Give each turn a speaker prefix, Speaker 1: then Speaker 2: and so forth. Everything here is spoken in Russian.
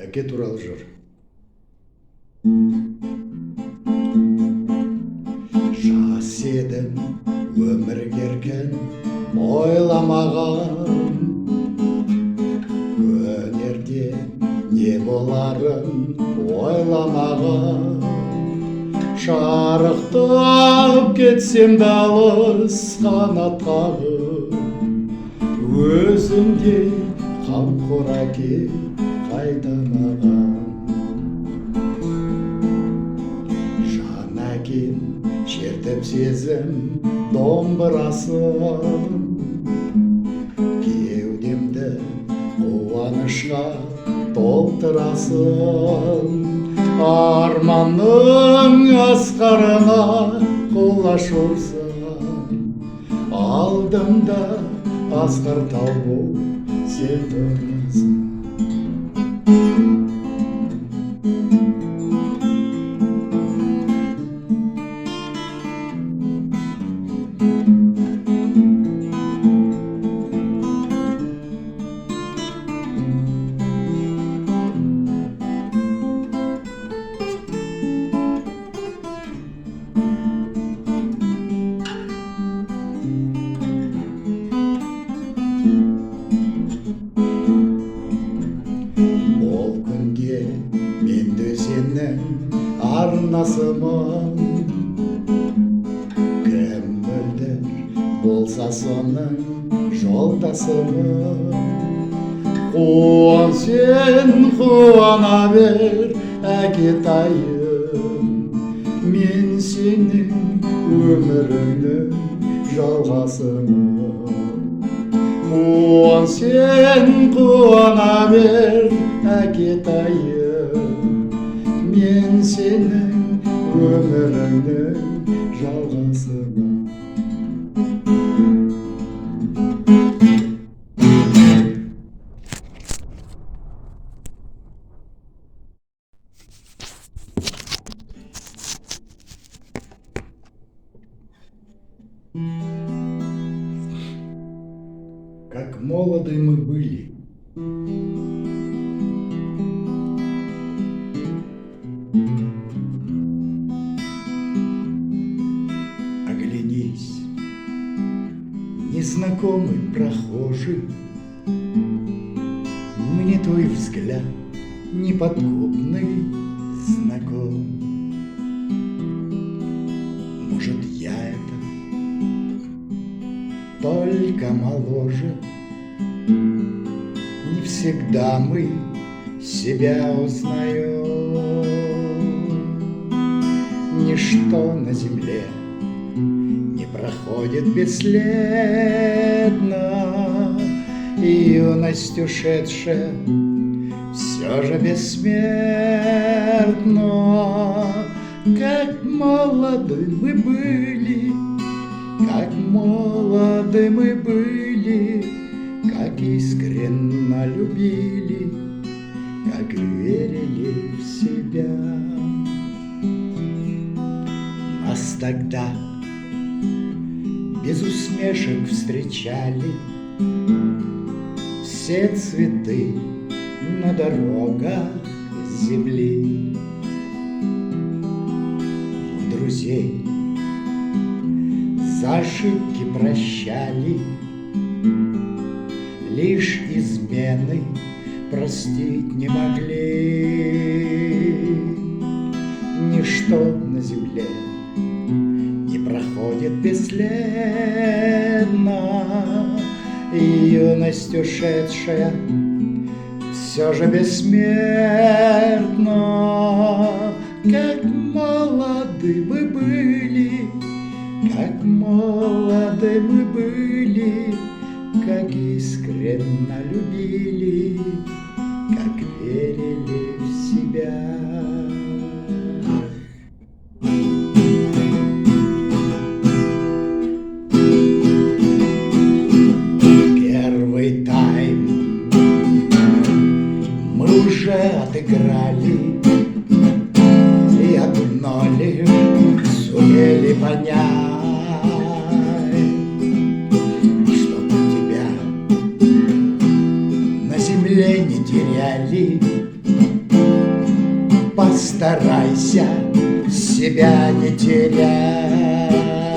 Speaker 1: әке туралы жыр. Жас едім, өмірге еркен ойламаған, өнерде не боларын ойламаған. Шарықтап кетсем де алыс қанат қағып, өзіңдей қамқор әке қайда маған. Жан әкем шертіп сезім домбырасын, кеудемді қуанышқа толтырасың. Арманның асқарына құлаш ұрсаң, алдымда асқар тау болып сен тұрасың. Арнасымын, кім мөлдір болса соның жолдасымын. Қуан сен қуана бер, әкетайым, мен сенің өміріңнің жалғасымын. Қуан сен қуана бер, әкетайым, мен сенің өміріңнің жалғасымын. Как молоды мы были, оглянись, незнакомый прохожий, мне твой взгляд неподкупный знаком. Может, я это только моложе, не всегда мы себя узнаем. Ничто на земле не проходит бесследно, и юность ушедшая все же бессмертна. Как молоды мы были, как молоды мы были, как искренно любили, как верили в себя. Нас тогда без усмешек встречали все цветы на дорогах земли. Мы друзей за ошибки прощали, лишь измены простить не могли. Ничто на земле не проходит бесследно, и юность ушедшая все же бессмертна. Как молоды мы были, как молоды мы были, как искренно любили, как верили в себя. Первый тайм мы уже отыграли, и одно лишь сумели понять, чтоб тебя на земле не теряли постарайся себя не терять.